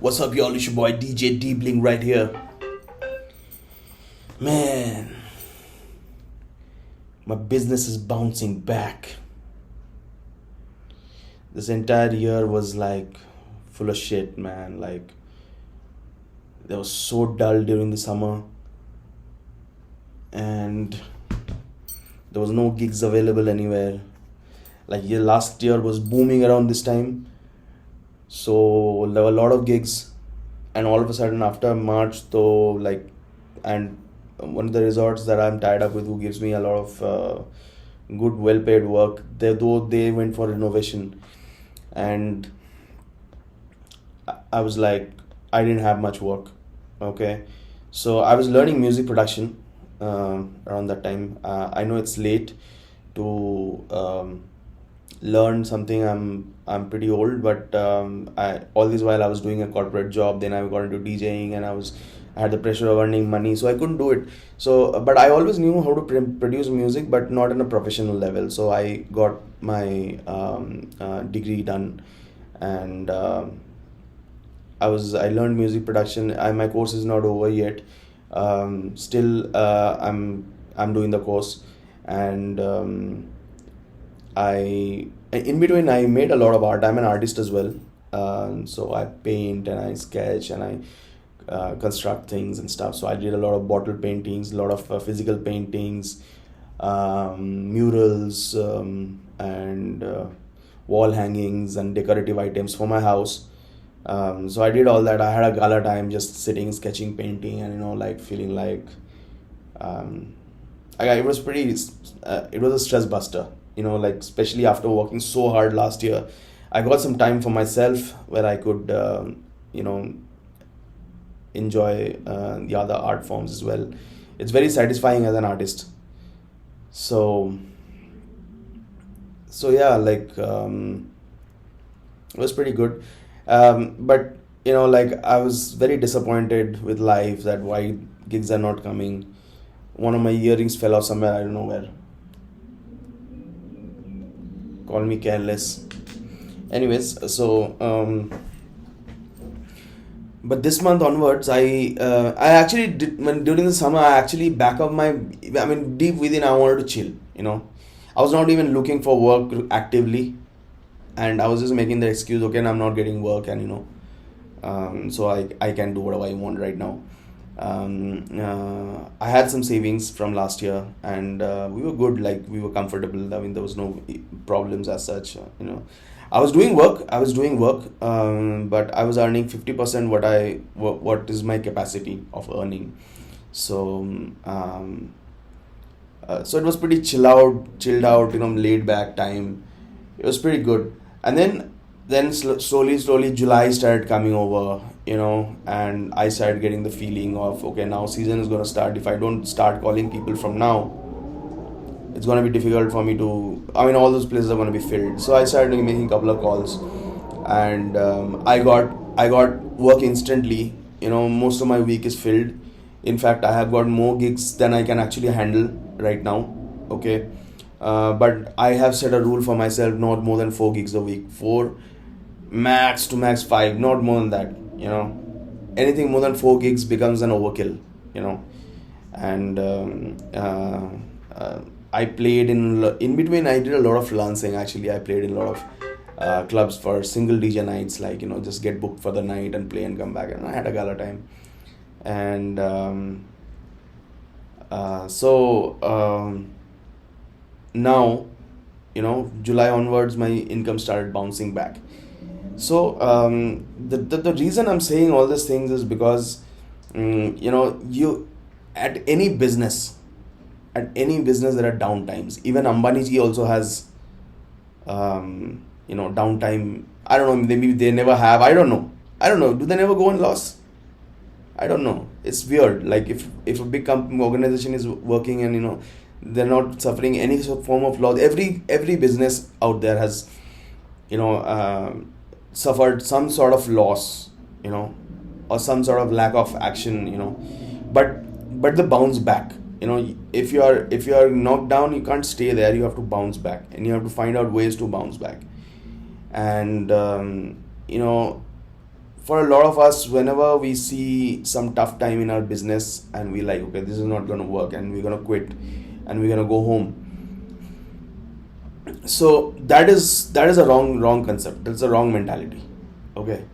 What's up, y'all? It's your boy DJ D Bling right here. Man, my business is bouncing back. This entire year was like full of shit, man. Like, it was so dull during the summer, and there was no gigs available anywhere. Like, last year was booming around this time, so there were a lot of gigs, and all of a sudden after March, though, like, and one of the resorts that I'm tied up with, who gives me a lot of good, well-paid work, they went for renovation, and I was like, I didn't have much work. Okay, so I was learning music production around that time. I know it's late to learn something. I'm pretty old, but I all this while I was doing a corporate job. Then I got into DJing, and I had the pressure of earning money, so I couldn't do it. So, but I always knew how to produce music, but not on a professional level. So I got my degree done, and I learned music production. My course is not over yet. Still, I'm doing the course, and I in between I made a lot of art. I'm an artist as well. So I paint and I sketch and I construct things and stuff. So I did a lot of bottle paintings, a lot of physical paintings, murals, and wall hangings and decorative items for my house. So I did all that. I had a gala time just sitting, sketching, painting, and like feeling like um, it was pretty. It was a stress buster. Like especially after working so hard last year, I got some time for myself where I could, you know, enjoy the other art forms as well. It's very satisfying as an artist. So yeah, like it was pretty good. But like I was very disappointed with life that why gigs are not coming. One of my earrings fell off somewhere, I don't know where. Call me careless. Anyways, so but this month onwards, I actually did when during the summer I actually back up my. I mean, deep within I wanted to chill. I was not even looking for work actively, and I was just making the excuse. Okay, I'm not getting work, and so I can do whatever I want right now. I had some savings from last year, and we were good. Like we were comfortable. I mean, there was no problems as such. I was doing work. But I was earning 50% what is my capacity of earning. So so it was pretty chilled out. Laid back time. It was pretty good. And then slowly July started coming over. And I started getting the feeling of, okay, now season is gonna start. If I don't start calling people from now, it's gonna be difficult for me to. I mean, all those places are gonna be filled. So I started making a couple of calls, and I got work instantly. Most of my week is filled. In fact, I have got more gigs than I can actually handle right now. Okay, but I have set a rule for myself: not more than 4 gigs a week. 4, max to max 5, not more than that. Anything more than 4 gigs becomes an overkill. And I played in between. I did a lot of freelancing. Actually, I played in a lot of clubs for single DJ nights. Like just get booked for the night and play and come back. And I had a gala time. And now, July onwards, my income started bouncing back. So the reason I'm saying all these things is because you at any business there are downtimes. Even Ambani ji also has downtime. I don't know, maybe they never have. I don't know, do they never go on loss? I don't know, it's weird. Like if a big company organization is working and they're not suffering any sort of form of loss. Every business out there has suffered some sort of loss, or some sort of lack of action, but the bounce back. If you are knocked down, you can't stay there. You have to bounce back, and you have to find out ways to bounce back. And for for a lot of us, whenever we see some tough time in our business and we like, okay, this is not going to work and we're going to quit and we're going to go home. So that is a wrong concept. That's a wrong mentality. Okay,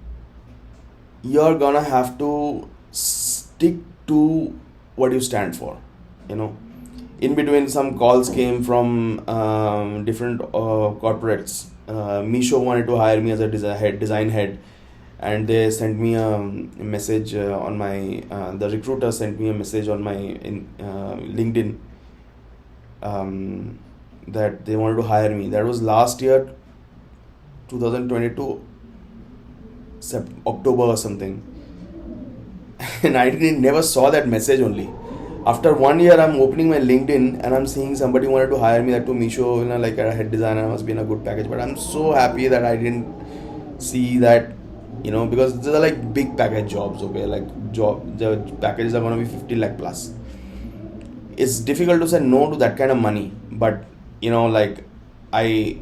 you're gonna have to stick to what you stand for. You know, in between, some calls came from different corporates. Misho wanted to hire me as a design head, and they sent me a message on my the recruiter sent me a message on my LinkedIn, that they wanted to hire me. That was last year, 2022, October or something. And I didn't never saw that message only. After 1 year, I'm opening my LinkedIn and I'm seeing somebody wanted to hire me, that to Misho, like a head designer, must be in a good package. But I'm so happy that I didn't see that, because these are like big package jobs, okay? Like the packages are going to be 50 lakh plus. It's difficult to say no to that kind of money, but like I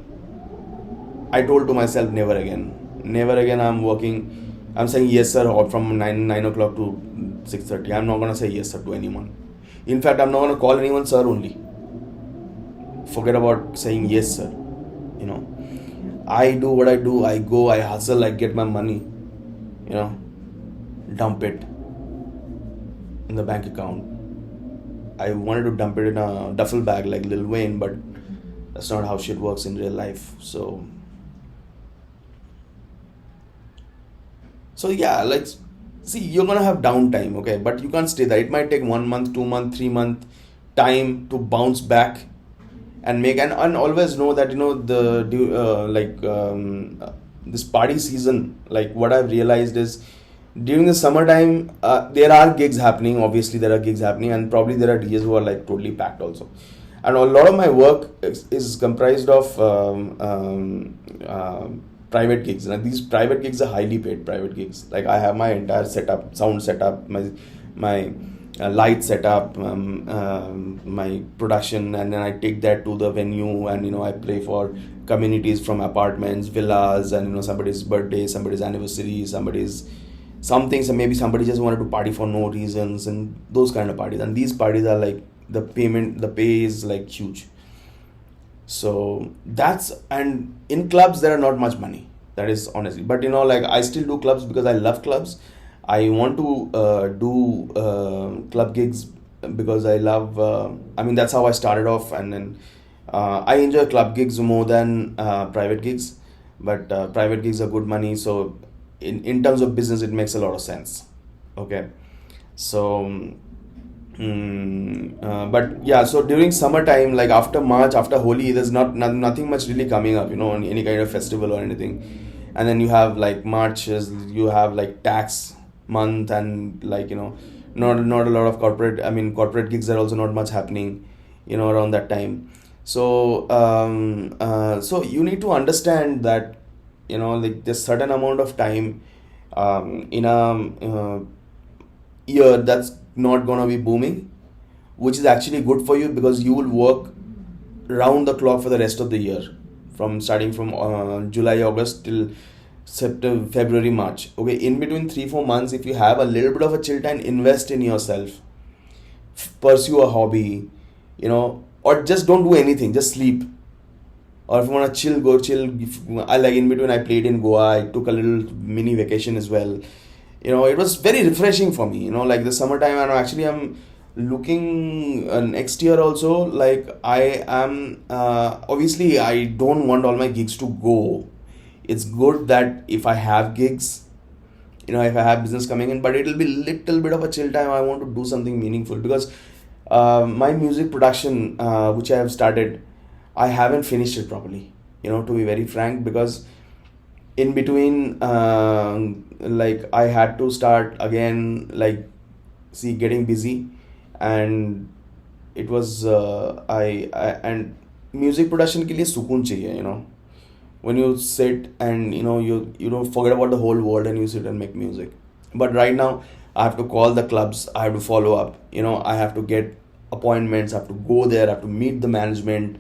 told to myself, never again I'm saying yes sir from 9 o'clock to 6:30. I'm not gonna say yes sir to anyone. In fact, I'm not gonna call anyone sir only. Forget about saying yes sir. I do what I do. I go, I hustle, I get my money, dump it in the bank account. I wanted to dump it in a duffel bag like Lil Wayne, but that's not how shit works in real life. So yeah, like, see, you're gonna have downtime, okay, but you can't stay there. It might take 1 month, 2 month, 3 month time to bounce back and make, and always know that this party season. Like, what I've realized is, during the summertime, there are gigs happening. Obviously, there are gigs happening, and probably there are DJs who are like totally packed also. And a lot of my work is comprised of private gigs. And these private gigs are highly paid private gigs. Like, I have my entire setup, sound setup, my light setup, my production, and then I take that to the venue, and I play for communities from apartments, villas, and somebody's birthday, somebody's anniversary, somebody's something. So maybe somebody just wanted to party for no reasons, and those kind of parties. And these parties are like, the pay is like huge. So and in clubs there are not much money, that is honestly, but like, I still do clubs because I love clubs. I want to do club gigs because I love, that's how I started off, and then I enjoy club gigs more than private gigs, but private gigs are good money. So in terms of business, it makes a lot of sense. Okay, so but yeah, so during summertime, like after March, after Holi, there's nothing much really coming up, on any kind of festival or anything. And then you have like March, you have like tax month, and like, not a lot of corporate gigs are also not much happening, around that time. So so you need to understand that, like, there's certain amount of time in a year that's not gonna be booming, which is actually good for you, because you will work round the clock for the rest of the year, starting from July, August till September, February, March. Okay, in between 3-4 months, if you have a little bit of a chill time, invest in yourself, pursue a hobby, or just don't do anything, just sleep. Or if you want to chill, go chill. I like, in between, I played in Goa. I took a little mini vacation as well. It was very refreshing for me, like the summertime. And actually, I'm looking next year also. Like, I am, obviously, I don't want all my gigs to go. It's good that if I have gigs, if I have business coming in, but it'll be little bit of a chill time. I want to do something meaningful, because my music production, which I have started, I haven't finished it properly, to be very frank, because in between, like, I had to start again, like, getting busy, and it was and music production के लिए सुकून चाहिए, when you sit and you don't forget about the whole world and you sit and make music. But right now, I have to call the clubs, I have to follow up, I have to get appointments, I have to go there, I have to meet the management,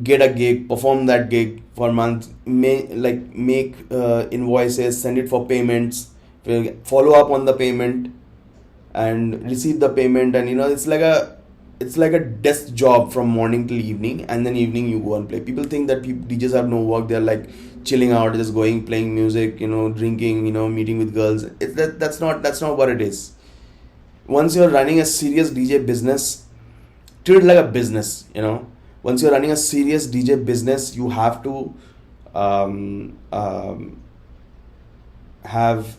get a gig, perform that gig for a month, make invoices, send it for payments, follow up on the payment and receive the payment, and it's like a desk job from morning till evening, and then evening you go and play. People think that DJs have no work. They're like chilling out, just going, playing music, drinking, meeting with girls. That's not what it is. Once you're running a serious DJ business, treat it like a business. Once you're running a serious DJ business, you have to have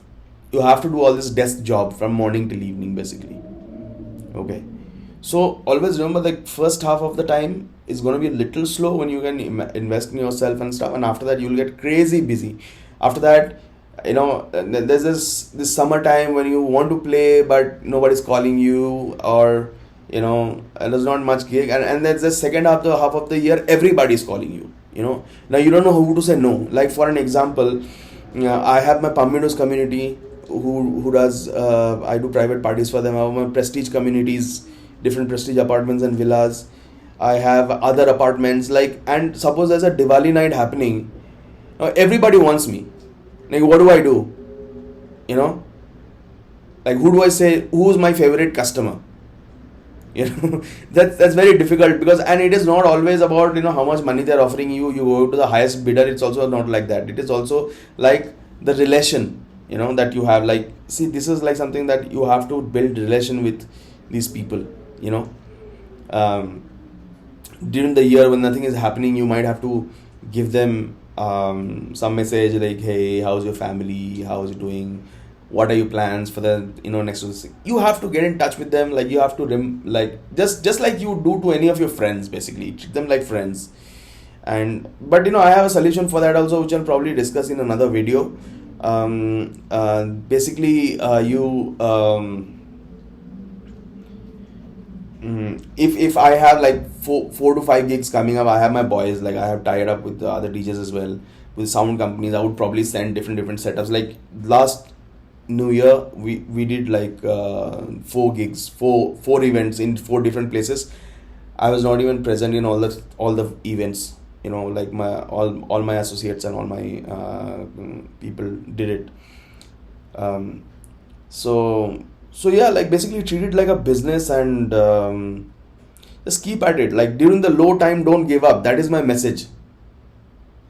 you have to do all this desk job from morning till evening, basically. Okay, so always remember, the first half of the time is going to be a little slow when you can invest in yourself and stuff, and after that you'll get crazy busy. After that, there's this summertime when you want to play but nobody's calling you, or and there's not much gig, and there's the second half of the year everybody's calling you. Now you don't know who to say no. Like, for an example, I have my Pamminos community who does I do private parties for them. I have my prestige communities, different prestige apartments and villas. I have other apartments, and suppose there's a Diwali night happening, everybody wants me. Like, what do I do? Like, who do I say, who's my favorite customer? That's very difficult, because, and it is not always about how much money they're offering you. You go to the highest bidder. It's also not like that. It is also like the relation that you have. Like, see, this is like something that you have to build relation with these people. During the year when nothing is happening, you might have to give them some message like, hey, how's your family, how's it doing, what are your plans for the next week. You have to get in touch with them. Like, you have to just like you do to any of your friends, basically treat them like friends. But I have a solution for that also, which I'll probably discuss in another video. Basically, if I have like 4 to 5 gigs coming up, I have my boys, like I have tied up with the other DJs as well, with sound companies. I would probably send different setups. Like, last New Year, we did like 4 gigs, four events in 4 different places. I was not even present in all the events. Like all my associates and all my people did it. So yeah, like, basically treat it like a business, and just keep at it. Like, during the low time, don't give up. That is my message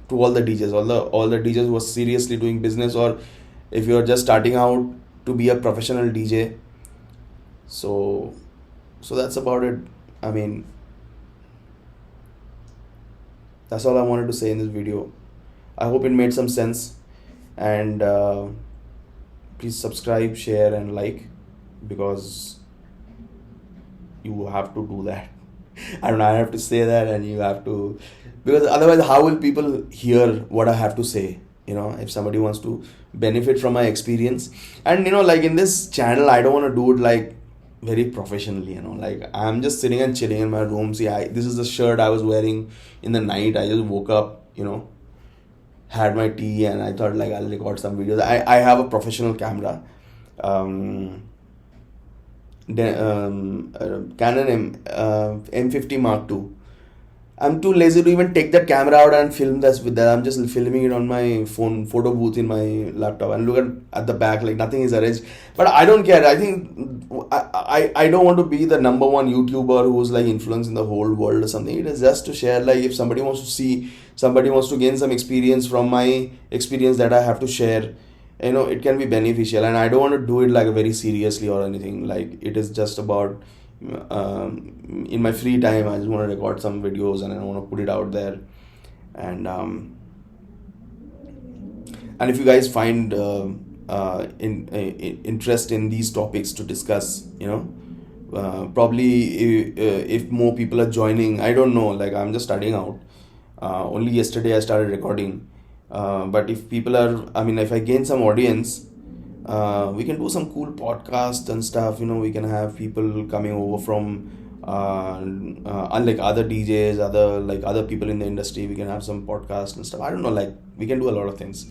to all the DJs, all the DJs who are seriously doing business, or if you're just starting out to be a professional DJ. So that's about it. I mean, that's all I wanted to say in this video. I hope it made some sense, and please subscribe, share, and like, because you have to do that. I don't know, I have to say that, and you have to, because otherwise how will people hear what I have to say? If somebody wants to benefit from my experience. And like, in this channel, I don't want to do it like very professionally. Like, I'm just sitting and chilling in my room. See, this is the shirt I was wearing in the night. I just woke up, had my tea, and I thought, like, I'll record some videos. I have a professional camera, Canon M50 Mark II. I'm too lazy to even take that camera out and film this with that. I'm just filming it on my phone, photo booth in my laptop, and look at the back, like nothing is arranged. But I don't care. I think I don't want to be the number one YouTuber who's like influencing the whole world or something. It is just to share, like, if somebody wants to see, somebody wants to gain some experience from my experience that I have to share, it can be beneficial. And I don't want to do it like very seriously or anything. Like, it is just about, in my free time, I just want to record some videos and I want to put it out there. And if you guys find interest in these topics to discuss, probably if more people are joining, I don't know, like, I'm just starting out. Only yesterday I started recording. But if people are, if I gain some audience, we can do some cool podcasts and stuff. We can have people coming over from unlike other DJs, other people in the industry. We can have some podcasts and stuff. I don't know, like, we can do a lot of things.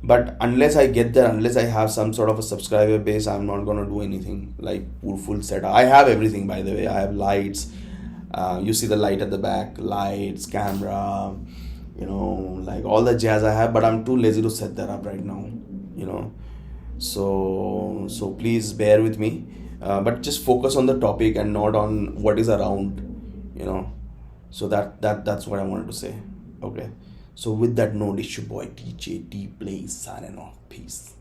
But unless I get there, unless I have some sort of a subscriber base, I'm not gonna do anything like full setup. I have everything, by the way. I have lights. You see the light at the back, lights, camera, like all the jazz I have. But I'm too lazy to set that up right now. So please bear with me, but just focus on the topic and not on what is around, you know. So that's what I wanted to say. Okay. So with that note, it's your boy DJ D Blaze signing off. Peace.